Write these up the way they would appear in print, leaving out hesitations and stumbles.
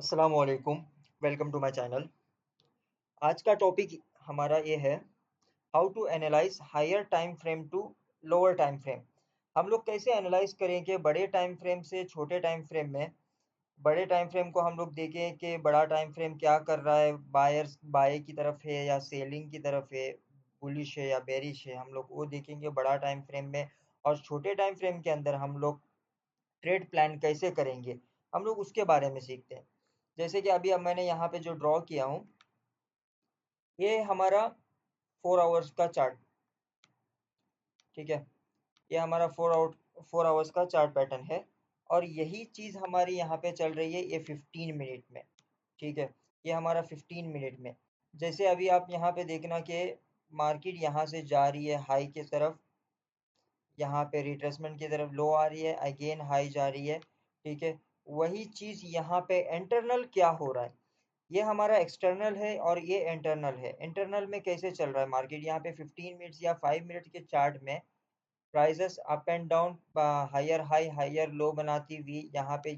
अस्सलाम वालेकुम, welcome to my channel. आज का टॉपिक हमारा ये है how to analyse higher time frame to lower time frame. हम लोग कैसे एनालाइज करें कि बड़े टाइम फ्रेम से छोटे टाइम फ्रेम में बड़े टाइम फ्रेम को हम लोग देखें कि बड़ा टाइम फ्रेम क्या कर रहा है, बायर्स बाय की तरफ है या सेलिंग की तरफ है, बुलिश है या बेरिश है, हम लोग वो देखेंगे बड़ा टाइम फ्रेम में। और छोटे टाइम फ्रेम के अंदर हम लोग ट्रेड प्लान कैसे करेंगे, हम लोग उसके बारे में सीखते हैं। जैसे कि अभी अब मैंने यहाँ पे जो ड्रॉ किया हूँ, ये हमारा 4 आवर्स का चार्ट। ठीक है, ये हमारा 4 आवर्स का चार्ट पैटर्न है और यही चीज़ हमारी यहाँ पे चल रही है ये 15 मिनट में। ठीक है, ये हमारा 15 मिनट में। जैसे अभी आप यहाँ पे देखना कि मार्केट यहाँ से जा रही है हाई की तरफ, यहाँ पे रिट्रेसमेंट की तरफ लो आ रही है, अगेन हाई जा रही है। ठीक है, वही चीज़ यहाँ पे इंटरनल क्या हो रहा है, ये हमारा एक्सटर्नल है और ये इंटरनल है। इंटरनल में कैसे चल रहा है मार्केट, यहाँ पे 15 मिनट्स या 5 मिनट के चार्ट में prices up and down, higher high higher low बनाती हुई यहाँ पे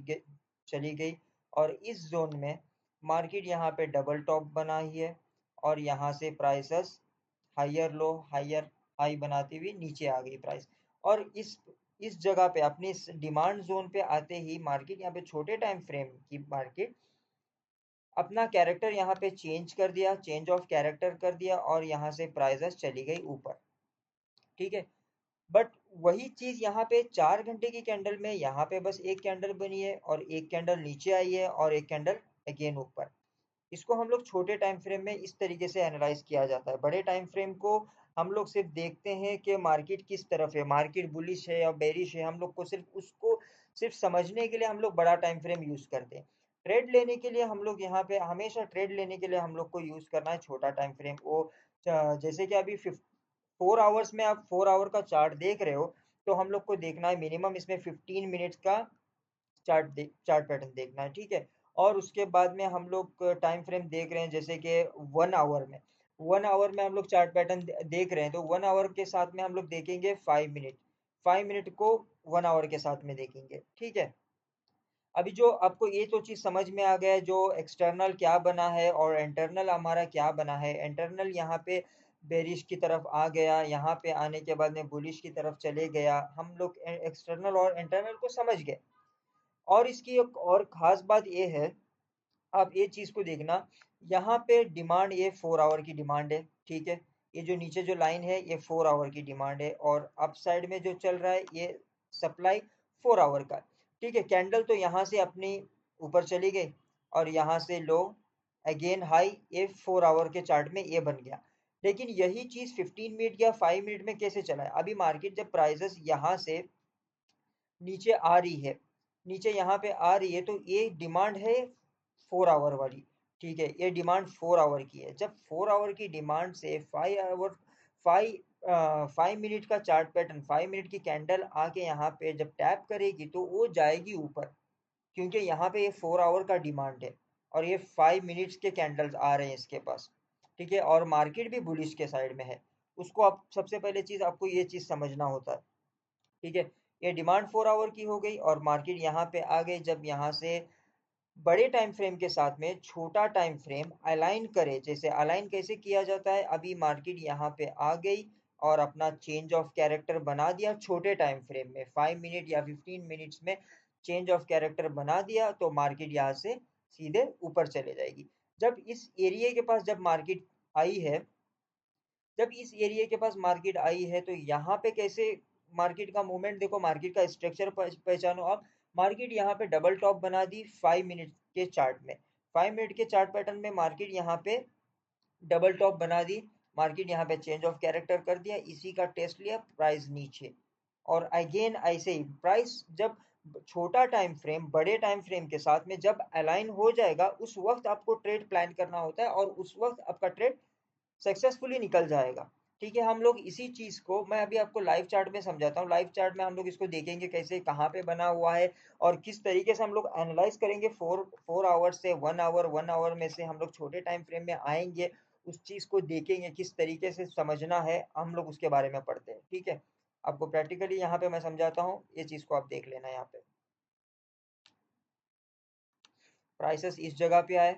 चली गई। और इस जोन में मार्केट यहाँ पे डबल टॉप बनाई है और यहाँ से prices higher low higher high बनाती हुई नीचे आ गई प्राइस। और इस जगह पे अपनी इस डिमांड जोन पे आते ही मार्केट यहाँ पे छोटे टाइम फ्रेम की मार्केट अपना कैरेक्टर यहाँ पे चेंज कर दिया, चेंज ऑफ कैरेक्टर कर दिया और यहाँ से प्राइसेस चली गई ऊपर। ठीक है, बट वही चीज यहाँ पे 4 घंटे की कैंडल में यहाँ पे बस एक कैंडल बनी है और एक कैंडल नीचे आई है और एक कैंडल अगेन ऊपर। इसको हम लोग छोटे टाइम फ्रेम में इस तरीके से एनालाइज किया जाता है। बड़े टाइम फ्रेम को हम लोग सिर्फ देखते हैं कि मार्केट किस तरफ है, मार्केट बुलिश है या बेरिश है, हम लोग को सिर्फ उसको सिर्फ समझने के लिए हम लोग बड़ा टाइम फ्रेम यूज करते हैं। ट्रेड लेने के लिए हम लोग यहाँ पे हमेशा ट्रेड लेने के लिए हम लोग को यूज करना है छोटा टाइम फ्रेम। वो जैसे कि अभी 4 आवर्स में आप 4 आवर का चार्ट देख रहे हो, तो हम लोग को देखना है मिनिमम इसमें 15 मिनट्स का चार्ट पैटर्न देखना है। ठीक है, और उसके बाद में हम लोग टाइम फ्रेम देख रहे हैं जैसे कि 1 आवर में हम लोग चार्ट पैटर्न देख रहे हैं, तो 1 आवर के साथ में हम लोग देखेंगे 5 मिनट, 5 मिनट को 1 आवर के साथ में देखेंगे। ठीक है, अभी जो आपको ये तो चीज़ समझ में आ गया है जो एक्सटर्नल क्या बना है और इंटरनल हमारा क्या बना है। इंटरनल यहाँ पे बेरिश की तरफ आ गया, यहाँ पे आने के बाद में बुलिश की तरफ चले गया, हम लोग एक्सटर्नल और इंटरनल को समझ गए। और इसकी एक और ख़ास बात ये है, आप ये चीज़ को देखना, यहाँ पे डिमांड ये 4 आवर की डिमांड है। ठीक है, ये जो नीचे जो लाइन है ये 4 आवर की डिमांड है और अप साइड में जो चल रहा है ये सप्लाई 4 आवर का। ठीक है, कैंडल तो यहाँ से अपनी ऊपर चली गई और यहाँ से लो अगेन हाई, ये 4 आवर के चार्ट में ये बन गया। लेकिन यही चीज़ 15 मिनट या 5 मिनट में कैसे चला है, अभी मार्केट जब प्राइसेस यहाँ से नीचे आ रही है, नीचे यहाँ पे आ रही है, तो ये डिमांड है 4 आवर वाली। ठीक है, ये डिमांड 4 आवर की है। जब 4 आवर की डिमांड से 5 आवर 5 मिनट का चार्ट पैटर्न, 5 मिनट की कैंडल आके यहाँ पे जब टैप करेगी तो वो जाएगी ऊपर, क्योंकि यहाँ पे ये 4 आवर का डिमांड है और ये 5 मिनट्स के कैंडल्स आ रहे हैं इसके पास। ठीक है, और मार्केट भी बुलिश के साइड में है। उसको आप सबसे पहले चीज़ आपको ये चीज़ समझना होता है। ठीक है, ये डिमांड 4 आवर की हो गई और मार्केट यहाँ पे आ गई। जब यहाँ से बड़े टाइम फ्रेम के साथ में छोटा टाइम फ्रेम अलाइन करे, जैसे अलाइन कैसे किया जाता है, अभी मार्केट यहाँ पे आ गई और अपना चेंज ऑफ कैरेक्टर बना दिया छोटे टाइम फ्रेम में 5 मिनट या 15 मिनट्स में चेंज ऑफ कैरेक्टर बना दिया, तो मार्केट यहाँ से सीधे ऊपर चले जाएगी। जब इस एरिया के पास जब मार्केट आई है, जब इस एरिया के पास मार्केट आई है, तो यहाँ पे कैसे मार्केट का मूवमेंट देखो, मार्केट का स्ट्रक्चर पहचानो आप। मार्केट यहाँ पे डबल टॉप बना दी 5 मिनट के चार्ट में, 5 मिनट के चार्ट पैटर्न में मार्केट यहाँ पे डबल टॉप बना दी। मार्केट यहाँ पे चेंज ऑफ कैरेक्टर कर दिया, इसी का टेस्ट लिया, प्राइस नीचे और अगेन ऐसे ही प्राइस जब छोटा टाइम फ्रेम बड़े टाइम फ्रेम के साथ में जब अलाइन हो जाएगा, उस वक्त आपको ट्रेड प्लान करना होता है और उस वक्त आपका ट्रेड सक्सेसफुली निकल जाएगा। ठीक है, हम लोग इसी चीज़ को मैं अभी आपको लाइव चार्ट में समझाता हूँ। लाइव चार्ट में हम लोग इसको देखेंगे कैसे कहाँ पे बना हुआ है और किस तरीके से हम लोग एनालाइज करेंगे। फोर आवर से 1 आवर, 1 आवर में से हम लोग छोटे टाइम फ्रेम में आएंगे, उस चीज़ को देखेंगे किस तरीके से समझना है, हम लोग उसके बारे में पढ़ते हैं। ठीक है, आपको प्रैक्टिकली यहाँ पे मैं समझाता हूँ, ये चीज़ को आप देख लेना यहाँ पे। प्राइसेस इस जगह पे आए,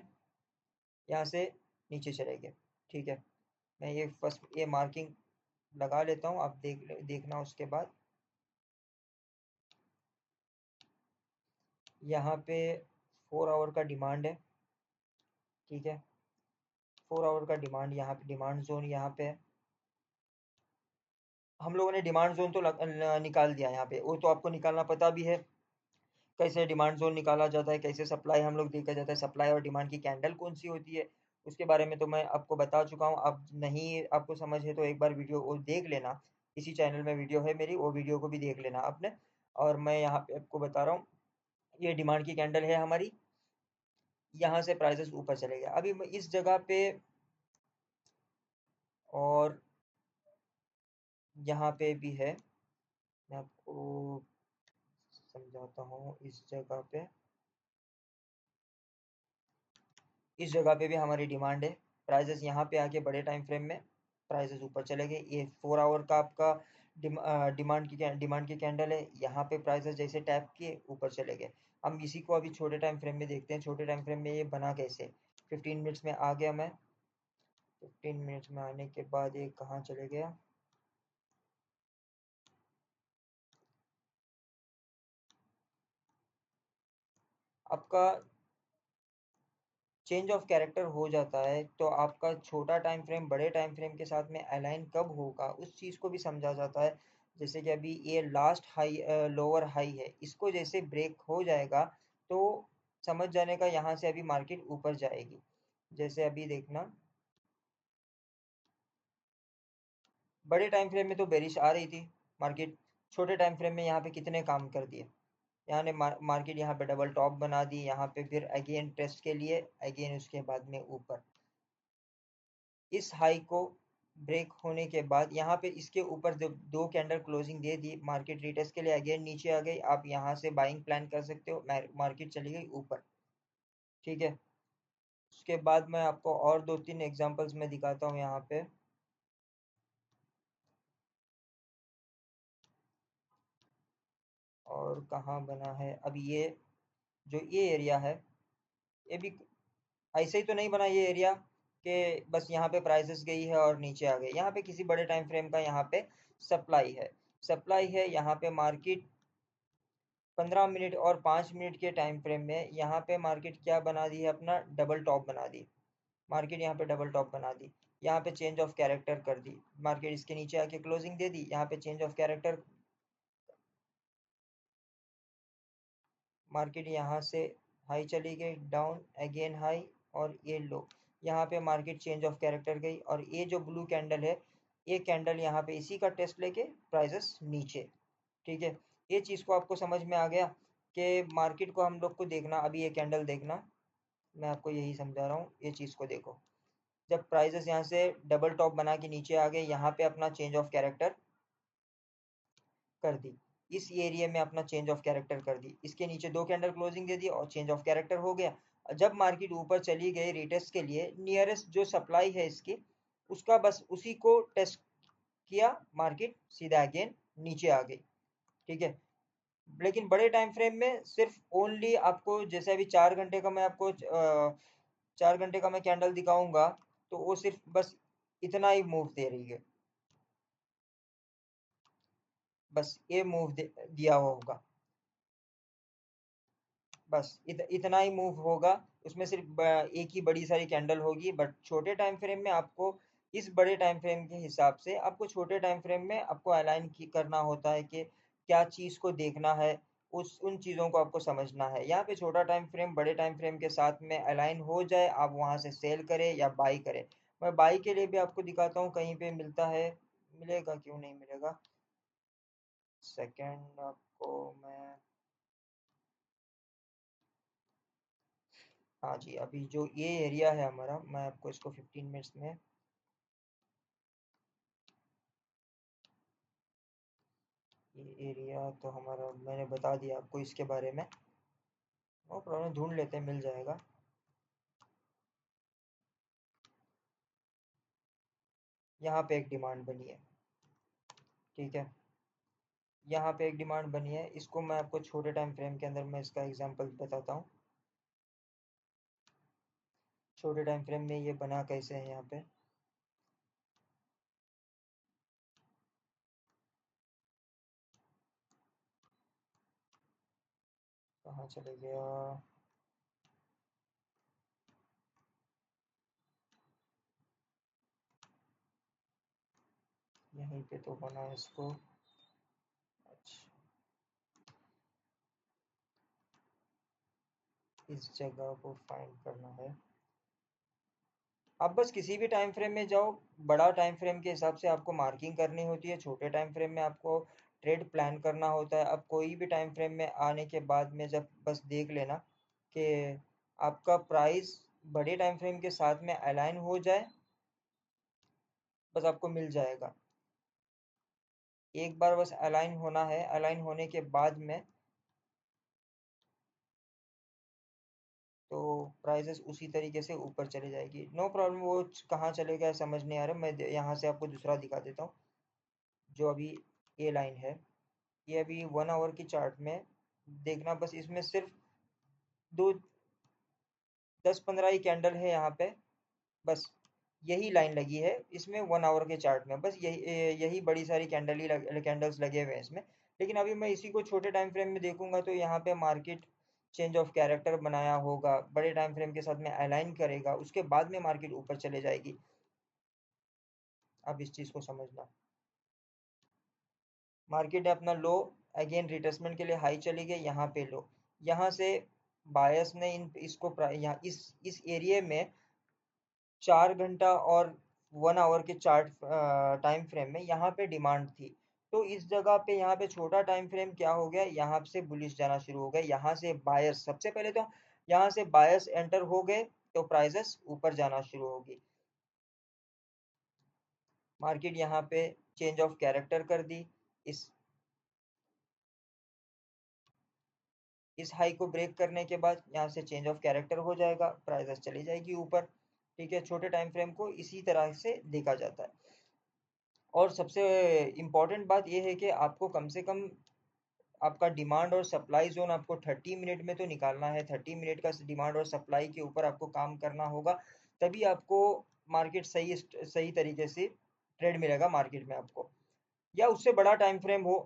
यहाँ से नीचे चले गए। ठीक है, मैं ये फर्स्ट ये मार्किंग लगा लेता हूँ, आप देखना उसके बाद। यहाँ पे 4 आवर का डिमांड है। ठीक है, 4 आवर का डिमांड, यहाँ पे डिमांड जोन यहाँ पे है। हम लोगों ने डिमांड जोन तो निकाल दिया यहाँ पे, वो तो आपको निकालना पता भी है कैसे डिमांड जोन निकाला जाता है, कैसे सप्लाई हम लोग देखा जाता है, सप्लाई और डिमांड की कैंडल कौन सी होती है, उसके बारे में तो मैं आपको बता चुका हूँ। अब नहीं आपको समझ है तो एक बार वीडियो वो देख लेना, इसी चैनल में वीडियो है मेरी, वो वीडियो को भी देख लेना आपने। और मैं यहाँ पे आपको बता रहा हूँ, ये डिमांड की कैंडल है हमारी, यहाँ से प्राइसेस ऊपर चले गए। अभी मैं इस जगह पे और यहाँ पे भी है, मैं आपको समझाता हूँ। इस जगह पे भी हमारी डिमांड है, प्राइसेस यहाँ पे आके बड़े टाइम फ्रेम में प्राइसेस ऊपर चले गए। ये 4 आवर का आपका डिमांड की कैंडल है, यहाँ पे प्राइसेस जैसे टैप किए ऊपर चले गए। हम इसी को अभी छोटे टाइम फ्रेम में देखते हैं, छोटे टाइम फ्रेम में ये बना कैसे। 15 मिनट्स में आ गया मैं, 15 मिनट्स में आने के बाद ये कहाँ चले गया, आपका चेंज ऑफ कैरेक्टर हो जाता है। तो आपका छोटा टाइम फ्रेम बड़े टाइम फ्रेम के साथ में अलाइन कब होगा उस चीज़ को भी समझा जाता है। जैसे कि अभी ये लास्ट हाई लोअर हाई है, इसको जैसे ब्रेक हो जाएगा तो समझ जाने का यहाँ से अभी मार्केट ऊपर जाएगी। जैसे अभी देखना, बड़े टाइम फ्रेम में तो बेरिश आ रही थी मार्केट, छोटे टाइम फ्रेम में यहाँ पे कितने काम कर दिए, यहाँ ने मार्केट यहाँ पे डबल टॉप बना दी, यहाँ पे फिर अगेन टेस्ट के लिए अगेन उसके बाद में ऊपर इस हाई को ब्रेक होने के बाद यहाँ पे इसके ऊपर जब दो कैंडल क्लोजिंग दे दी, मार्केट रिटेस्ट के लिए अगेन नीचे आ गई। आप यहाँ से बाइंग प्लान कर सकते हो, मार्केट चली गई ऊपर। ठीक है, उसके बाद मैं आपको और 2-3 एग्जांपल्स में दिखाता हूँ यहाँ पे। और कहाँ बना है अभी ये, जो ये एरिया है, ये भी ऐसे ही तो नहीं बना ये एरिया कि बस यहाँ पे प्राइसेस गई है और नीचे आ गई। यहाँ पे किसी बड़े टाइम फ्रेम का यहाँ पे सप्लाई है, सप्लाई है यहाँ पे मार्केट 15 मिनट और 5 मिनट के टाइम फ्रेम में यहाँ पे मार्केट क्या बना दी है, अपना डबल टॉप बना दी। मार्केट यहाँ पे डबल टॉप बना दी, यहाँ पे चेंज ऑफ कैरेक्टर कर दी, मार्केट इसके नीचे आके क्लोजिंग दे दी, यहाँ पे चेंज ऑफ कैरेक्टर, मार्केट यहाँ से हाई चली गई, डाउन अगेन हाई और ये लो, यहाँ पे मार्केट चेंज ऑफ कैरेक्टर गई। और ये जो ब्लू कैंडल है, ये कैंडल यहाँ पे इसी का टेस्ट लेके प्राइसेस नीचे। ठीक है, ये चीज़ को आपको समझ में आ गया कि मार्केट को हम लोग को देखना। अभी ये कैंडल देखना, मैं आपको यही समझा रहा हूँ, ये चीज़ को देखो। जब प्राइसेस यहाँ से डबल टॉप बना के नीचे आ गए, यहाँ पे अपना चेंज ऑफ कैरेक्टर कर दी, इस एरिया में अपना चेंज ऑफ कैरेक्टर कर दी, इसके नीचे दो कैंडल क्लोजिंग दे दी और चेंज ऑफ कैरेक्टर हो गया। जब मार्केट ऊपर चली गई रिटेस्ट के लिए, नियरेस्ट जो सप्लाई है इसकी, उसका बस उसी को टेस्ट किया, मार्केट सीधा अगेन नीचे आ गई। ठीक है, लेकिन बड़े टाइम फ्रेम में सिर्फ ओनली आपको, जैसे अभी 4 घंटे का मैं आपको 4 घंटे का मैं कैंडल दिखाऊंगा, तो वो सिर्फ बस इतना ही मूव दे रही है, बस ये मूव दिया हुआ होगा, बस इतना ही मूव होगा। उसमें सिर्फ एक ही बड़ी सारी कैंडल होगी। बट छोटे टाइम फ्रेम में आपको, इस बड़े टाइम फ्रेम के हिसाब से आपको छोटे टाइम फ्रेम में आपको अलाइन करना होता है कि क्या चीज़ को देखना है, उस उन चीज़ों को आपको समझना है। यहाँ पे छोटा टाइम फ्रेम बड़े टाइम फ्रेम के साथ में अलाइन हो जाए, आप वहाँ से सेल करें या बाई करें। मैं बाई के लिए भी आपको दिखाता हूँ, कहीं पे मिलता है, मिलेगा क्यों नहीं मिलेगा, सेकेंड आपको मैं, हाँ जी, अभी जो ये एरिया है हमारा, मैं आपको इसको 15 मिनट्स में, ये एरिया तो हमारा मैंने बता दिया आपको इसके बारे में, नो प्रॉब्लम, ढूंढ लेते हैं, मिल जाएगा। यहाँ पे एक डिमांड बनी है। ठीक है, यहाँ पे एक डिमांड बनी है, इसको मैं आपको छोटे टाइम फ्रेम के अंदर मैं इसका एग्जांपल बताता हूँ। छोटे टाइम फ्रेम में ये बना कैसे है यहाँ पे। कहाँ चले गया। यहीं पे तो बना है इसको। अच्छा, इस जगह को फाइंड करना है। आप बस किसी भी टाइम फ्रेम में जाओ, बड़ा टाइम फ्रेम के हिसाब से आपको मार्किंग करनी होती है, छोटे टाइम फ्रेम में आपको ट्रेड प्लान करना होता है। अब कोई भी टाइम फ्रेम में आने के बाद में जब बस देख लेना कि आपका प्राइस बड़े टाइम फ्रेम के साथ में अलाइन हो जाए, बस आपको मिल जाएगा। एक बार बस अलाइन होना है, अलाइन होने के बाद में तो प्राइसेस उसी तरीके से ऊपर चली जाएगी। नो प्रॉब्लम, वो कहाँ चलेगा समझ नहीं आ रहा, मैं यहाँ से आपको दूसरा दिखा देता हूँ। जो अभी ये लाइन है, ये अभी 1 आवर की चार्ट में देखना, बस इसमें सिर्फ दो 10-15 ही कैंडल है यहाँ पे, बस यही लाइन लगी है इसमें 1 आवर के चार्ट में, बस यही यही बड़ी सारी कैंडल्स लगे हुए हैं इसमें। लेकिन अभी मैं इसी को छोटे टाइम फ्रेम में देखूंगा तो यहाँ पे मार्केट चेंज ऑफ कैरेक्टर बनाया होगा, बड़े टाइम फ्रेम के साथ में अलाइन करेगा, उसके बाद में मार्केट ऊपर चले जाएगी। आप इस चीज़ को समझना। मार्केट ने अपना लो, अगेन रिट्रेसमेंट के लिए हाई चली गई, यहाँ पे लो, यहाँ से बायर्स ने इन इसको यहाँ इस एरिया में 4 घंटा और 1 आवर के चार्ट टाइम फ्रेम में यहाँ पे डिमांड थी। तो इस जगह पे यहाँ पे छोटा टाइम फ्रेम क्या हो गया, यहाँ से बुलिश जाना शुरू हो गया, यहाँ से बायर्स सबसे पहले तो यहाँ से बायर्स एंटर हो गए, तो प्राइसेस ऊपर जाना शुरू होगी। मार्केट यहाँ पे चेंज ऑफ कैरेक्टर कर दी, इस इस हाई को ब्रेक करने के बाद यहाँ से चेंज ऑफ कैरेक्टर हो जाएगा, प्राइसेस चली जाएगी ऊपर। ठीक है, छोटे टाइम फ्रेम को इसी तरह से देखा जाता है। और सबसे इम्पोर्टेंट बात यह है कि आपको कम से कम आपका डिमांड और सप्लाई जोन आपको 30 मिनट में तो निकालना है, 30 मिनट का डिमांड और सप्लाई के ऊपर आपको काम करना होगा, तभी आपको मार्केट सही सही तरीके से ट्रेड मिलेगा मार्केट में आपको। या उससे बड़ा टाइम फ्रेम हो,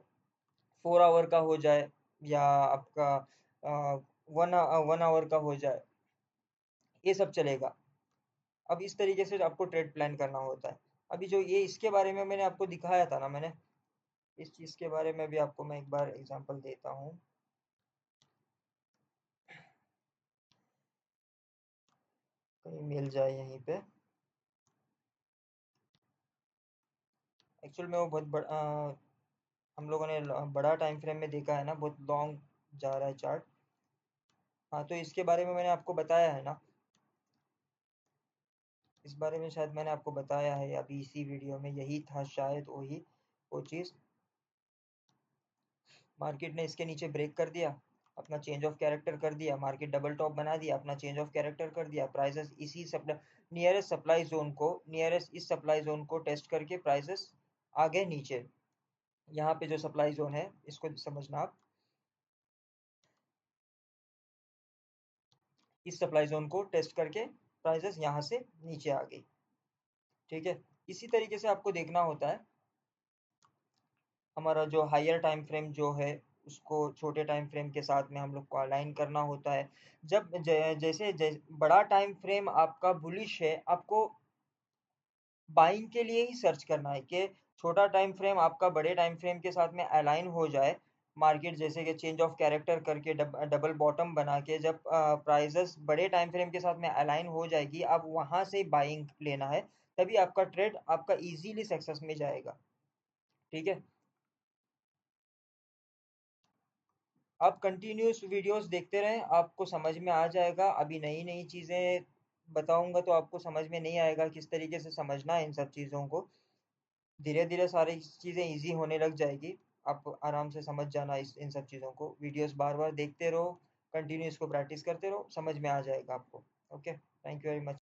4 आवर का हो जाए, या आपका 1 आवर का हो जाए, ये सब चलेगा। अब इस तरीके से आपको ट्रेड प्लान करना होता है। अभी जो ये इसके बारे में मैंने आपको दिखाया था ना, मैंने इस चीज़ के बारे में भी आपको मैं एक बार एग्जांपल देता हूँ, कहीं मिल जाए यहीं पे। एक्चुअल में वो बहुत बड़ा, हम लोगों ने बड़ा टाइम फ्रेम में देखा है ना, बहुत लॉन्ग जा रहा है चार्ट। हाँ, तो इसके बारे में मैंने आपको बताया है ना, इस बारे में शायद मैंने आपको बताया है अभी इसी वीडियो में, यही था शायद वही वो चीज़। मार्केट ने इसके नीचे ब्रेक कर दिया, अपना चेंज ऑफ कैरेक्टर कर दिया, मार्केट डबल टॉप बना दिया, अपना चेंज ऑफ कैरेक्टर कर दिया, प्राइसेस इसी सप्लाई नियरेस्ट सप्लाई जोन को, नियरेस्ट इस सप्लाई जोन को टेस्ट करके प्राइसेस आ गए नीचे। यहाँ पे जो सप्लाई जोन है इसको समझना आप, इस सप्लाई जोन को टेस्ट करके प्राइसेस यहाँ से नीचे आ गई। ठीक है, इसी तरीके से आपको देखना होता है। हमारा जो हायर टाइम फ्रेम जो है उसको छोटे टाइम फ्रेम के साथ में हम लोग को अलाइन करना होता है। जब बड़ा टाइम फ्रेम आपका बुलिश है, आपको बाइंग के लिए ही सर्च करना है कि छोटा टाइम फ्रेम आपका बड़े टाइम फ्रेम के साथ में अलाइन हो जाए। मार्केट जैसे कि चेंज ऑफ कैरेक्टर करके डबल बॉटम बना के जब प्राइसेस बड़े टाइम फ्रेम के साथ में अलाइन हो जाएगी, आप वहां से बाइंग लेना है, तभी आपका ट्रेड आपका इजीली सक्सेस में जाएगा। ठीक है, आप कंटिन्यूस वीडियोस देखते रहें, आपको समझ में आ जाएगा। अभी नई नई चीज़ें बताऊंगा तो आपको समझ में नहीं आएगा किस तरीके से समझना है इन सब चीज़ों को। धीरे धीरे सारी चीज़ें इजी होने लग जाएगी, आप आराम से समझ जाना इन सब चीज़ों को। वीडियोस बार बार देखते रहो, कंटिन्यू इसको प्रैक्टिस करते रहो, समझ में आ जाएगा आपको। Okay, thank you very much.